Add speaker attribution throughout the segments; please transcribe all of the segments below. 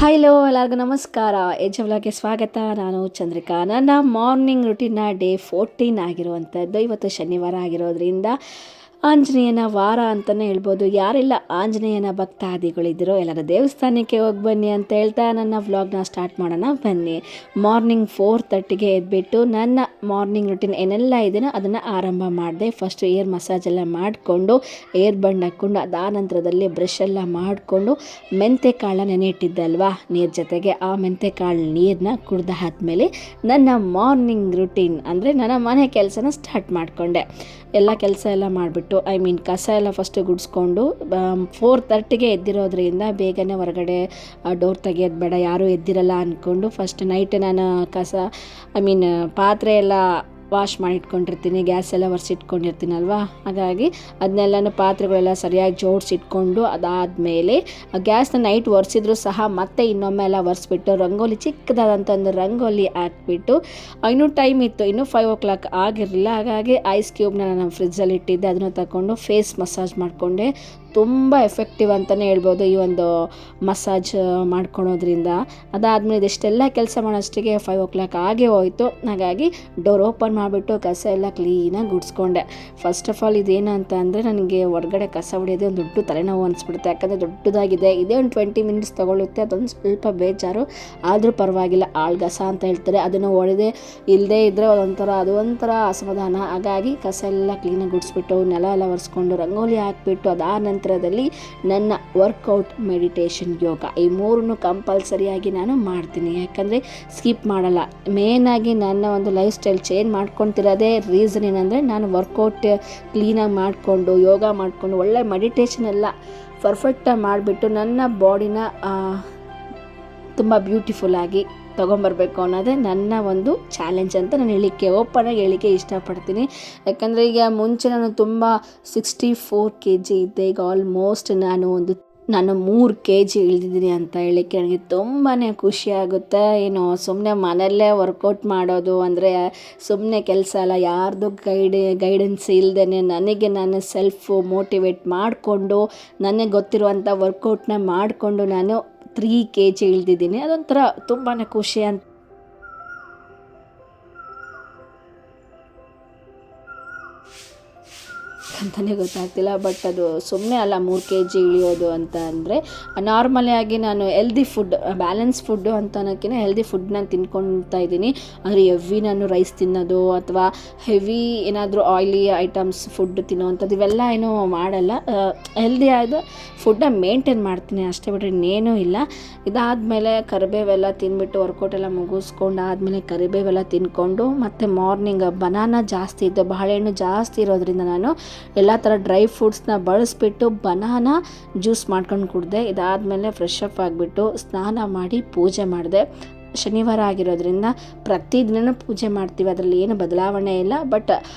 Speaker 1: Hello ಎಲ್ಲರಿಗೂ ನಮಸ್ಕಾರ. ವ್ಲಾಗ್ಗೆ ಸ್ವಾಗತ. ನಾನು ಚಂದ್ರಿಕಾ. ನನ್ನ ಮಾರ್ನಿಂಗ್ ರುಟೀನ್ನ ಡೇ 14 ಆಗಿರುವಂಥದ್ದು. ಇವತ್ತು ಶನಿವಾರ ಆಗಿರೋದ್ರಿಂದ ಆಂಜನೇಯನ ವಾರ ಅಂತಲೇ ಹೇಳ್ಬೋದು. ಯಾರೆಲ್ಲ ಆಂಜನೇಯನ ಭಕ್ತಾದಿಗಳಿದ್ದೀರೋ ಎಲ್ಲರ ದೇವಸ್ಥಾನಕ್ಕೆ ಹೋಗಿ ಬನ್ನಿ ಅಂತ ಹೇಳ್ತಾ ನನ್ನ ವ್ಲಾಗ್ನ ಸ್ಟಾರ್ಟ್ ಮಾಡೋಣ ಬನ್ನಿ. ಮಾರ್ನಿಂಗ್ 4:30ಗೆ ಎದ್ಬಿಟ್ಟು ನನ್ನ ಮಾರ್ನಿಂಗ್ ರುಟೀನ್ ಏನೆಲ್ಲ ಇದೆಯೋ ಅದನ್ನು ಆರಂಭ ಮಾಡಿದೆ. ಫಸ್ಟ್ ಏರ್ ಮಸಾಜ್ ಎಲ್ಲ ಮಾಡಿಕೊಂಡು ಏರ್ ಬಂಡ್ ಹಾಕ್ಕೊಂಡು ಅದಾದ ನಂತರದಲ್ಲಿ ಬ್ರಷ್ ಎಲ್ಲ ಮಾಡಿಕೊಂಡು ಮೆಂತೆ ಕಾಳನ್ನ ನೆನೆ ಇಟ್ಟಿದ್ದೆ ಅಲ್ವಾ ನೀರು ಜೊತೆಗೆ, ಆ ಮೆಂತೆ ಕಾಳು ನೀರನ್ನ ಕುಡ್ದು ಆದಮೇಲೆ ನನ್ನ ಮಾರ್ನಿಂಗ್ ರುಟೀನ್ ಅಂದರೆ ನನ್ನ ಮನೆ ಕೆಲಸನ ಸ್ಟಾರ್ಟ್ ಮಾಡಿಕೊಂಡೆ. ಎಲ್ಲ ಕೆಲಸ ಎಲ್ಲ ಮಾಡಿಬಿಟ್ಟು ಕಸ ಎಲ್ಲ ಫಸ್ಟ್ ಗುಡಿಸ್ಕೊಂಡು 4:30ಗೆ ಎದ್ದಿರೋದ್ರಿಂದ ಬೇಗನೆ ಹೊರಗಡೆ ಡೋರ್ ತೆಗಿಯೋದು ಬೇಡ, ಯಾರೂ ಎದ್ದಿರಲ್ಲ ಅಂದ್ಕೊಂಡು ಫಸ್ಟ್ ನೈಟ್ ನಾನು ಕಸ ಪಾತ್ರೆ ಎಲ್ಲ ವಾಶ್ ಮಾಡಿ ಇಟ್ಕೊಂಡಿರ್ತೀನಿ, ಗ್ಯಾಸ್ ಎಲ್ಲ ಒರೆಸಿಟ್ಕೊಂಡಿರ್ತೀನಲ್ವಾ, ಹಾಗಾಗಿ ಅದನ್ನೆಲ್ಲನೂ ಪಾತ್ರೆಗಳೆಲ್ಲ ಸರಿಯಾಗಿ ಜೋಡಿಸಿಟ್ಕೊಂಡು ಅದಾದಮೇಲೆ ಗ್ಯಾಸ್ನ ನೈಟ್ ಒರೆಸಿದ್ರು ಸಹ ಮತ್ತೆ ಇನ್ನೊಮ್ಮೆ ಎಲ್ಲ ಒರೆಸ್ಬಿಟ್ಟು ರಂಗೋಲಿ ಚಿಕ್ಕದಾದಂಥ ಒಂದು ರಂಗೋಲಿ ಹಾಕ್ಬಿಟ್ಟು ಇನ್ನೂ ಟೈಮ್ ಇತ್ತು, ಇನ್ನೂ 5 o'clock ಆಗಿರಲಿಲ್ಲ. ಹಾಗಾಗಿ ಐಸ್ ಕ್ಯೂಬ್ನ ನಾನು ಫ್ರಿಜ್ಜಲ್ಲಿ ಇಟ್ಟಿದ್ದೆ, ಅದನ್ನು ತಗೊಂಡು ಫೇಸ್ ಮಸಾಜ್ ಮಾಡಿಕೊಂಡೆ. ತುಂಬ ಎಫೆಕ್ಟಿವ್ ಅಂತಲೇ ಹೇಳ್ಬೋದು ಈ ಒಂದು ಮಸಾಜ್ ಮಾಡ್ಕೊಳೋದ್ರಿಂದ. ಅದಾದಮೇಲೆ ಇದೆಷ್ಟೆಲ್ಲ ಕೆಲಸ ಮಾಡೋಷ್ಟಿಗೆ 5 o'clock ಆಗೇ ಹೋಯಿತು. ಹಾಗಾಗಿ ಡೋರ್ ಓಪನ್ ಮಾಡಿಬಿಟ್ಟು ಕಸ ಎಲ್ಲ ಕ್ಲೀನಾಗಿ ಗುಡಿಸ್ಕೊಂಡೆ. ಫಸ್ಟ್ ಆಫ್ ಆಲ್ ಇದೇನು ಅಂತ ಅಂದರೆ ನನಗೆ ಹೊರಗಡೆ ಕಸ ಹೊಡೆಯೋದೇ ಒಂದು ದೊಡ್ಡ ತಲೆನೋವು ಅನಿಸ್ಬಿಡುತ್ತೆ. ಯಾಕಂದರೆ ದೊಡ್ಡದಾಗಿದೆ, ಇದೇ ಒಂದು 20 minutes ತೊಗೊಳುತ್ತೆ. ಅದೊಂದು ಸ್ವಲ್ಪ ಬೇಜಾರು, ಆದರೂ ಪರವಾಗಿಲ್ಲ. ಆಳ್ಗಸ ಅಂತ ಹೇಳ್ತಾರೆ, ಅದನ್ನು ಹೊಡೆದೇ ಇಲ್ಲದೇ ಇದ್ದರೆ ಅದು ಒಂಥರ ಅಸಮಾಧಾನ. ಹಾಗಾಗಿ ಕಸ ಎಲ್ಲ ಕ್ಲೀನಾಗಿ ಗುಡಿಸ್ಬಿಟ್ಟು ನೆಲ ಎಲ್ಲ ಒರೆಸ್ಕೊಂಡು ರಂಗೋಲಿ ಹಾಕಿಬಿಟ್ಟು ಅದಾದ ನಂತರದಲ್ಲಿ ನನ್ನ ವರ್ಕೌಟ್, ಮೆಡಿಟೇಷನ್, ಯೋಗ ಈ ಮೂರನ್ನು ಕಂಪಲ್ಸರಿಯಾಗಿ ನಾನು ಮಾಡ್ತೀನಿ. ಯಾಕಂದರೆ ಸ್ಕಿಪ್ ಮಾಡಲ್ಲ. ಮೇಯ್ನಾಗಿ ನನ್ನ ಒಂದು ಲೈಫ್ ಸ್ಟೈಲ್ ಚೇಂಜ್ ಮಾಡ್ಕೊತಿರೋದೇ ರೀಸನ್ ಏನಂದರೆ ನಾನು ವರ್ಕೌಟ್ ಕ್ಲೀನಾಗಿ ಮಾಡಿಕೊಂಡು ಯೋಗ ಮಾಡಿಕೊಂಡು ಒಳ್ಳೆ ಮೆಡಿಟೇಷನ್ ಎಲ್ಲ ಪರ್ಫೆಕ್ಟಾಗಿ ಮಾಡಿಬಿಟ್ಟು ನನ್ನ ಬಾಡಿನ ತುಂಬ ಬ್ಯೂಟಿಫುಲ್ಲಾಗಿ ತೊಗೊಂಬರ್ಬೇಕು ಅನ್ನೋದೇ ನನ್ನ ಒಂದು ಚಾಲೆಂಜ್ ಅಂತ ನಾನು ಓಪನಾಗಿ ಹೇಳಿಕ್ಕೆ ಇಷ್ಟಪಡ್ತೀನಿ. ಯಾಕಂದರೆ ಈಗ ಮುಂಚೆ ನಾನು ತುಂಬ 64 kg ಇದ್ದೆ. ಈಗ ಆಲ್ಮೋಸ್ಟ್ ನಾನು 3 kg ಇಳಿದಿದ್ದೀನಿ ಅಂತ ಹೇಳಿಕ್ಕೆ ನನಗೆ ತುಂಬಾ ಖುಷಿಯಾಗುತ್ತೆ. ಸುಮ್ಮನೆ ಮನೆಯಲ್ಲೇ ವರ್ಕೌಟ್ ಮಾಡೋದು ಅಂದರೆ ಸುಮ್ಮನೆ ಕೆಲಸ ಅಲ್ಲ, ಯಾರ್ದು ಗೈಡೆನ್ಸ್ ಇಲ್ಲದೇ ನನಗೆ ನಾನು ಸೆಲ್ಫ್ ಮೋಟಿವೇಟ್ ಮಾಡಿಕೊಂಡು ನನಗೆ ಗೊತ್ತಿರುವಂಥ ವರ್ಕೌಟ್ನ ಮಾಡಿಕೊಂಡು ನಾನು 3 kg ಇಳಿದಿದ್ದೀನಿ. ಅದೊಂಥರ ತುಂಬಾ ಖುಷಿ ಅಂತಲೇ ಗೊತ್ತಾಗ್ತಿಲ್ಲ. ಬಟ್ ಅದು ಸುಮ್ಮನೆ ಅಲ್ಲ 3 kg ಇಳಿಯೋದು ಅಂತ ಅಂದರೆ. ನಾರ್ಮಲಿಯಾಗಿ ನಾನು ಹೆಲ್ದಿ ಫುಡ್, ಬ್ಯಾಲೆನ್ಸ್ ಫುಡ್ಡು ಅಂತ ಅನ್ನೋಕ್ಕಿಂತ ಹೆಲ್ದಿ ಫುಡ್ನ ತಿನ್ಕೊಳ್ತಾ ಇದ್ದೀನಿ. ಅಂದರೆ ಹೆವಿ ನಾನು ರೈಸ್ ತಿನ್ನೋದು ಅಥವಾ ಹೆವಿ ಏನಾದರೂ ಆಯ್ಲಿ ಐಟಮ್ಸ್ ಫುಡ್ ತಿನ್ನೋವಂಥದ್ದು ಇವೆಲ್ಲ ಏನೂ ಮಾಡಲ್ಲ. ಹೆಲ್ದಿ ಆದ ಫುಡ್ನ ಮೇಂಟೈನ್ ಮಾಡ್ತೀನಿ ಅಷ್ಟೇ, ಬಿಟ್ಟರೆ ಇನ್ನೇನೂ ಇಲ್ಲ. ಇದಾದಮೇಲೆ ಕರಿಬೇವೆಲ್ಲ ತಿಂದ್ಬಿಟ್ಟು ವರ್ಕೌಟ್ ಎಲ್ಲ ಮುಗಿಸ್ಕೊಂಡು ಆದಮೇಲೆ ಕರಿಬೇವೆಲ್ಲ ತಿನ್ಕೊಂಡು ಮತ್ತು ಮಾರ್ನಿಂಗ್ ಬನಾನಾ ಜಾಸ್ತಿ ಇದ್ದು, ಬಾಳೆಹಣ್ಣು ಜಾಸ್ತಿ ಇರೋದ್ರಿಂದ ನಾನು ಎಲ್ಲ ಥರ ಡ್ರೈ ಫ್ರೂಟ್ಸ್ನ ಬಳಸಿಬಿಟ್ಟು ಬನಾನಾ ಜ್ಯೂಸ್ ಮಾಡ್ಕೊಂಡು ಕುಡಿದೆ. ಇದಾದಮೇಲೆ ಫ್ರೆಶ್ ಅಪ್ ಆಗಿಬಿಟ್ಟು ಸ್ನಾನ ಮಾಡಿ ಪೂಜೆ ಮಾಡಿದೆ. ಶನಿವಾರ ಆಗಿರೋದ್ರಿಂದ ಪ್ರತಿದಿನ ಪೂಜೆ ಮಾಡ್ತೀವಿ, ಅದರಲ್ಲಿ ಏನು ಬದಲಾವಣೆ ಇಲ್ಲ. ಬಟ್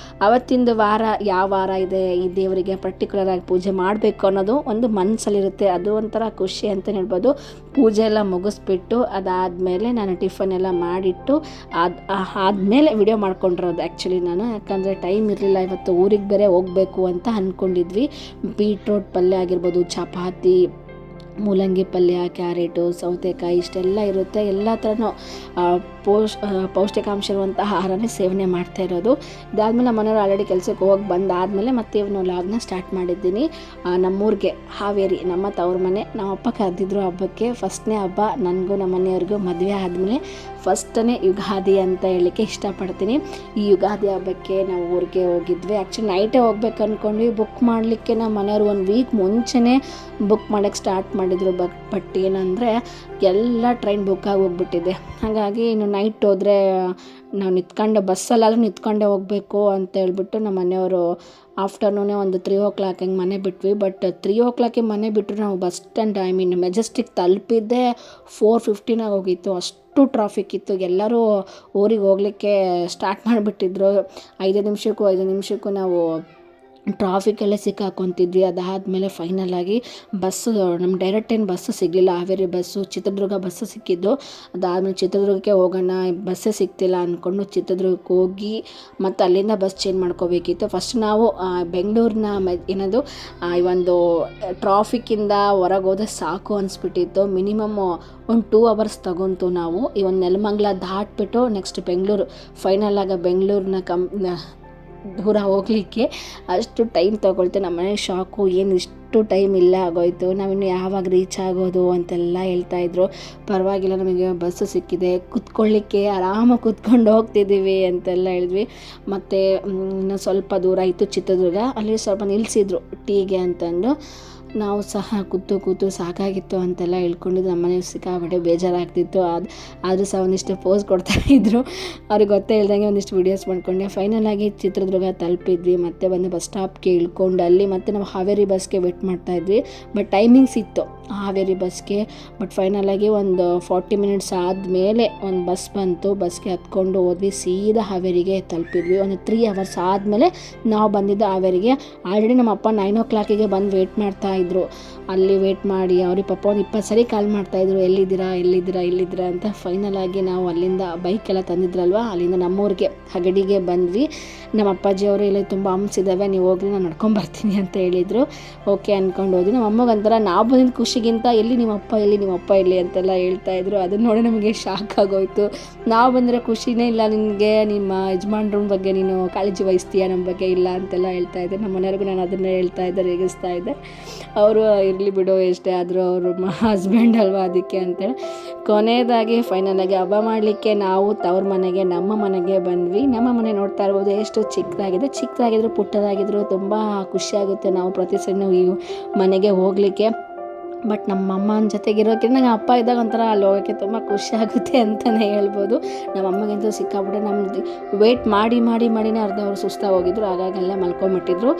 Speaker 1: ಅವತ್ತಿಂದು ವಾರ ಯಾವ ವಾರ ಇದೆ, ಈ ದೇವರಿಗೆ ಪರ್ಟಿಕ್ಯುಲರಾಗಿ ಪೂಜೆ ಮಾಡಬೇಕು ಅನ್ನೋದು ಒಂದು ಮನಸ್ಸಲ್ಲಿರುತ್ತೆ. ಅದು ಒಂಥರ ಖುಷಿ ಅಂತ ಹೇಳ್ಬೋದು. ಪೂಜೆ ಎಲ್ಲ ಮುಗಿಸ್ಬಿಟ್ಟು ಅದಾದಮೇಲೆ ನಾನು ಟಿಫನ್ ಎಲ್ಲ ಮಾಡಿಟ್ಟು ಆದಮೇಲೆ ವಿಡಿಯೋ ಮಾಡ್ಕೊಂಡಿರೋದು ಆ್ಯಕ್ಚುಲಿ ನಾನು. ಯಾಕಂದರೆ ಟೈಮ್ ಇರಲಿಲ್ಲ, ಇವತ್ತು ಊರಿಗೆ ಬೇರೆ ಹೋಗಬೇಕು ಅಂತ ಅಂದ್ಕೊಂಡಿದ್ವಿ. ಬೀಟ್ರೋಟ್ ಪಲ್ಯ ಆಗಿರ್ಬೋದು, ಚಪಾತಿ, ಮೂಲಂಗಿ ಪಲ್ಯ, ಕ್ಯಾರೆಟು, ಸೌತೆಕಾಯಿ ಇಷ್ಟೆಲ್ಲ ಇರುತ್ತೆ. ಎಲ್ಲ ಥರನೂ ಪೌಷ್ಟಿಕಾಂಶ ಇರುವಂಥ ಆಹಾರನೇ ಸೇವನೆ ಮಾಡ್ತಾ ಇರೋದು. ಇದಾದಮೇಲೆ ನಮ್ಮ ಮನೆಯವರು ಆಲ್ರೆಡಿ ಕೆಲಸಕ್ಕೆ ಹೋಗಿ ಬಂದಾದಮೇಲೆ ಮತ್ತೆ ಇವನು ಲಾಗ್ನ ಸ್ಟಾರ್ಟ್ ಮಾಡಿದ್ದೀನಿ. ನಮ್ಮೂರಿಗೆ ಹಾವೇರಿ ನಮ್ಮ ತವ್ರ ಮನೆ, ನಮ್ಮಪ್ಪ ಕರೆದಿದ್ರು ಹಬ್ಬಕ್ಕೆ. ಫಸ್ಟ್ನೇ ಹಬ್ಬ ನನಗೂ ನಮ್ಮ ಮನೆಯವ್ರಿಗೂ ಮದುವೆ ಆದಮೇಲೆ ಫಸ್ಟನೇ ಯುಗಾದಿ ಅಂತ ಹೇಳಲಿಕ್ಕೆ ಇಷ್ಟಪಡ್ತೀನಿ. ಈ ಯುಗಾದಿ ಹಬ್ಬಕ್ಕೆ ನಾವು ಊರಿಗೆ ಹೋಗಿದ್ವಿ. ಆ್ಯಕ್ಚುಲಿ ನೈಟೇ ಹೋಗ್ಬೇಕು ಅಂದ್ಕೊಂಡ್ವಿ. ಬುಕ್ ಮಾಡಲಿಕ್ಕೆ ನಮ್ಮ ಮನೆಯವರು 1 week ಮುಂಚೆನೇ ಬುಕ್ ಮಾಡೋಕ್ಕೆ ಸ್ಟಾರ್ಟ್ ಮಾಡಿದರು. ಬಟ್ ಏನಂದರೆ ಎಲ್ಲ ಟ್ರೈನ್ ಬುಕ್ ಆಗಿ ಹೋಗ್ಬಿಟ್ಟಿದೆ. ಹಾಗಾಗಿ ಇನ್ನು ನೈಟ್ ಹೋದರೆ ನಾವು ಬಸ್ಸಲ್ಲಾದರೂ ನಿಂತ್ಕೊಂಡೇ ಹೋಗಬೇಕು ಅಂತ ಹೇಳ್ಬಿಟ್ಟು ನಮ್ಮ ಮನೆಯವರು ಆಫ್ಟರ್ನೂನೇ ಒಂದು 3 o'clock ಹಂಗೆ ಮನೆ ಬಿಟ್ವಿ. ಬಟ್ 3 o'clock ಮನೆ ಬಿಟ್ಟರು ನಾವು ಬಸ್ ಸ್ಟ್ಯಾಂಡ್ ಮೆಜೆಸ್ಟಿಕ್ ತಲುಪಿದ್ದೆ 4:15 ಹೋಗಿತ್ತು. ಅಷ್ಟು ಟ್ರಾಫಿಕ್ ಇತ್ತು. ಎಲ್ಲರೂ ಊರಿಗೆ ಹೋಗಲಿಕ್ಕೆ ಸ್ಟಾರ್ಟ್ ಮಾಡಿಬಿಟ್ಟಿದ್ರು. 5 ನಿಮಿಷಕ್ಕೂ ನಾವು ಟ್ರಾಫಿಕಲ್ಲೇ ಸಿಕ್ಕಾಕೊತಿದ್ವಿ. ಅದಾದಮೇಲೆ ಫೈನಲಾಗಿ ಬಸ್ಸು ನಮ್ಗೆ ಡೈರೆಕ್ಟ್ ಏನು ಬಸ್ಸು ಸಿಗಲಿಲ್ಲ. ಹಾವೇರಿ ಬಸ್ಸು, ಚಿತ್ರದುರ್ಗ ಬಸ್ಸು ಸಿಕ್ಕಿದ್ದು. ಅದಾದಮೇಲೆ ಚಿತ್ರದುರ್ಗಕ್ಕೆ ಹೋಗೋಣ, ಬಸ್ಸೇ ಸಿಗ್ತಿಲ್ಲ ಅಂದ್ಕೊಂಡು ಚಿತ್ರದುರ್ಗಕ್ಕೆ ಹೋಗಿ ಮತ್ತು ಅಲ್ಲಿಂದ ಬಸ್ ಚೇಂಜ್ ಮಾಡ್ಕೋಬೇಕಿತ್ತು. ಫಸ್ಟ್ ನಾವು ಬೆಂಗಳೂರಿನ ಏನದು ಈ ಒಂದು ಟ್ರಾಫಿಕ್ಕಿಂದ ಹೊರಗೆ ಹೋದ್ರೆ ಸಾಕು ಅನಿಸ್ಬಿಟ್ಟಿತ್ತು. ಮಿನಿಮಮ್ ಒಂದು 2 ಅವರ್ಸ್ ತಗೊಂತು. ನಾವು ಈ ಒಂದು ನೆಲಮಂಗಲ ದಾಟ್ಬಿಟ್ಟು ನೆಕ್ಸ್ಟ್ ಬೆಂಗಳೂರು, ಫೈನಲಾಗಿ ಬೆಂಗಳೂರಿನ ದೂರ ಹೋಗಲಿಕ್ಕೆ ಅಷ್ಟು ಟೈಮ್ ತೊಗೊಳ್ತೆ. ನಮ್ಮನೆ ಶಾಕು, ಏನು ಇಷ್ಟು ಟೈಮ್ ಇಲ್ಲ ಆಗೋಯ್ತು, ನಾವಿನ್ನು ಯಾವಾಗ ರೀಚ್ ಆಗೋದು ಅಂತೆಲ್ಲ ಹೇಳ್ತಾಯಿದ್ರು. ಪರವಾಗಿಲ್ಲ, ನಮಗೆ ಬಸ್ಸು ಸಿಕ್ಕಿದೆ, ಕೂತ್ಕೊಳ್ಳಿಕ್ಕೆ ಆರಾಮಾಗಿ ಕೂತ್ಕೊಂಡು ಹೋಗ್ತಿದ್ದೀವಿ ಅಂತೆಲ್ಲ ಹೇಳಿದ್ವಿ. ಮತ್ತು ಇನ್ನು ಸ್ವಲ್ಪ ದೂರ ಇತ್ತು ಚಿತ್ರದುರ್ಗ, ಅಲ್ಲಿ ಸ್ವಲ್ಪ ನಿಲ್ಲಿಸಿದ್ರು ಟೀಗೆ ಅಂತಂದು. ನಾವು ಸಹ ಕೂತು ಸಾಕಾಗಿತ್ತು ಅಂತೆಲ್ಲ ಹೇಳ್ಕೊಂಡಿದ್ದು. ನಮ್ಮನೆಯವ್ರು ಸಿಕ್ಕಾಬಿಟ್ಟೆ ಬೇಜಾರಾಗ್ತಿತ್ತು. ಆದರೂ ಸಹ ಒಂದಿಷ್ಟು ಪೋಸ್ ಕೊಡ್ತಾಯಿದ್ರು. ಅವ್ರಿಗೆ ಗೊತ್ತೇ ಇಲ್ದಂಗೆ ಒಂದಿಷ್ಟು ವೀಡಿಯೋಸ್ ಮಾಡ್ಕೊಂಡೆ. ಫೈನಲಾಗಿ ಚಿತ್ರದುರ್ಗ ತಲುಪಿದ್ವಿ. ಮತ್ತೆ ಬಂದು ಬಸ್ ಸ್ಟಾಪ್ಗೆ ಇಳ್ಕೊಂಡು ಅಲ್ಲಿ ಮತ್ತೆ ನಾವು ಹಾವೇರಿ ಬಸ್ಗೆ ವೇಟ್ ಮಾಡ್ತಾಯಿದ್ವಿ. ಬಟ್ ಟೈಮಿಂಗ್ಸ್ ಇತ್ತು ಹಾವೇರಿ ಬಸ್ಗೆ. ಬಟ್ ಫೈನಲಾಗಿ ಒಂದು 40 ಮಿನಿಟ್ಸ್ ಆದಮೇಲೆ ಒಂದು ಬಸ್ ಬಂತು. ಬಸ್ಗೆ ಹತ್ಕೊಂಡು ಹೋದ್ವಿ, ಸೀದಾ ಹಾವೇರಿಗೆ ತಲುಪಿದ್ವಿ. ಒಂದು 3 ಅವರ್ಸ್ ಆದಮೇಲೆ ನಾವು ಬಂದಿದ್ದು ಹಾವೇರಿಗೆ. ಆಲ್ರೆಡಿ ನಮ್ಮ ಅಪ್ಪ 9 o'clock ಬಂದು ವೇಟ್ ಮಾಡ್ತಾಯಿದ್ರು. ಅಲ್ಲಿ ವೇಟ್ ಮಾಡಿ ಅವ್ರಿಗೆ ಪಾಪ ಒಂದು 20 ಸರಿ ಕಾಲ್ ಮಾಡ್ತಾಯಿದ್ರು, ಎಲ್ಲಿದ್ದೀರಾ ಅಂತ. ಫೈನಲಾಗಿ ನಾವು ಅಲ್ಲಿಂದ ಬೈಕೆಲ್ಲ ತಂದಿದ್ರಲ್ವ, ಅಲ್ಲಿಂದ ನಮ್ಮೂರಿಗೆ ಹಗಡಿಗೆ ಬಂದ್ವಿ. ನಮ್ಮ ಅಪ್ಪಾಜಿಯವರು ಇಲ್ಲಿ ತುಂಬ ಹಂಪ್ಸ್ ಇದ್ದಾವೆ, ನೀವು ಹೋಗ್ರಿ, ನಾನು ನಡ್ಕೊಂಬರ್ತೀನಿ ಅಂತ ಹೇಳಿದರು. ಓಕೆ ಅಂದ್ಕೊಂಡು ಹೋದ್ವಿ. ನಮ್ಮ ಅಮ್ಮಗಂತರ ನಾವು ಬಂದಿದ್ದು ಖುಷಿಗಿಂತ ಎಲ್ಲಿ ನಿಮ್ಮಪ್ಪ ಇಲ್ಲಿ ಅಂತೆಲ್ಲ ಹೇಳ್ತಾಯಿದ್ರು. ಅದನ್ನ ನೋಡಿ ನಮಗೆ ಶಾಕ್ ಆಗೋಯ್ತು. ನಾವು ಬಂದರೆ ಖುಷಿನೇ ಇಲ್ಲ ನಿನಗೆ, ನಿಮ್ಮ ಯಜಮಾನ್ರ ಬಗ್ಗೆ ನೀನು ಕಾಳಜಿ ವಹಿಸ್ತೀಯ, ನಮ್ಮ ಬಗ್ಗೆ ಇಲ್ಲ ಅಂತೆಲ್ಲ ಹೇಳ್ತಾಯಿದ್ದೆ. ನಮ್ಮ ಮನೆಯವ್ರಿಗೂ ನಾನು ಅದನ್ನೇ ರೇಗಿಸ್ತಾ ಇದ್ದೆ. ಅವರು ಇರಲಿ ಬಿಡು, ಎಷ್ಟೇ ಆದರೂ ಅವರು ಹಸ್ಬೆಂಡ್ ಅಲ್ವಾ, ಅದಕ್ಕೆ ಅಂತೇಳಿ. ಕೊನೆಯದಾಗಿ ಫೈನಲಾಗಿ ಹಬ್ಬ ಮಾಡಲಿಕ್ಕೆ ನಾವು ತವ್ರ ಮನೆಗೆ, ನಮ್ಮ ಮನೆಗೆ ಬಂದ್ವಿ. ನಮ್ಮ ಮನೆ ನೋಡ್ತಾ ಇರ್ಬೋದು ಎಷ್ಟು ಚಿಕ್ಕದಾಗಿದ್ರು ಪುಟ್ಟದಾಗಿದ್ರು ತುಂಬ ಖುಷಿಯಾಗುತ್ತೆ ನಾವು ಪ್ರತಿ ಸಣ್ಣ ಈ ಮನೆಗೆ ಹೋಗಲಿಕ್ಕೆ. ಬಟ್ ನಮ್ಮ ಅಮ್ಮನ ಜೊತೆಗಿರೋಕ್ಕೆ ನಂಗೆ ಅಪ್ಪ ಇದ್ದಾಗ ಒಂಥರ ಅಲ್ಲಿ ಹೋಗೋಕ್ಕೆ ತುಂಬ ಖುಷಿಯಾಗುತ್ತೆ ಅಂತಲೇ ಹೇಳ್ಬೋದು. ನಮ್ಮ ಅಮ್ಮಗಂತೂ ಸಿಕ್ಕಾಬಿಟ್ಟೆ ನಮ್ದು ವೇಟ್ ಮಾಡಿನೇ ಅರ್ಧ ಅವರು ಸುಸ್ತಾಗಿ ಹೋಗಿದ್ರು, ಹಾಗಾಗೆಲ್ಲ ಮಲ್ಕೊಂಬಿಟ್ಟಿದ್ರು.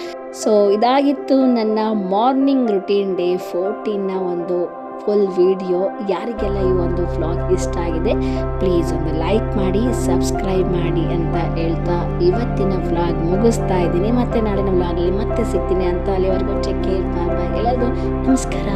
Speaker 1: ಸೊ ಇದಾಗಿತ್ತು ನನ್ನ ಮಾರ್ನಿಂಗ್ ರುಟೀನ್ ಡೇ 14ನ ಒಂದು ಫುಲ್ ವಿಡಿಯೋ. ಯಾರಿಗೆಲ್ಲ ಈ ಒಂದು ವ್ಲಾಗ್ ಇಷ್ಟ ಆಗಿದೆ ಪ್ಲೀಸ್ ಒಂದು ಲೈಕ್ ಮಾಡಿ, ಸಬ್ಸ್ಕ್ರೈಬ್ ಮಾಡಿ ಅಂತ ಹೇಳ್ತಾ ಇವತ್ತಿನ ವ್ಲಾಗ್ ಮುಗಿಸ್ತಾ ಇದ್ದೀನಿ. ಮತ್ತೆ ನಾಳಿನ ವ್ಲಾಗಲ್ಲಿ ಮತ್ತೆ ಸಿಗ್ತೀನಿ ಅಂತ. ಅಲ್ಲಿವರೆಗೂ ಚೆಕ್ ಕೇರ್, ಬಾಯ್, ಎಲ್ಲರಿಗೂ ನಮಸ್ಕಾರ.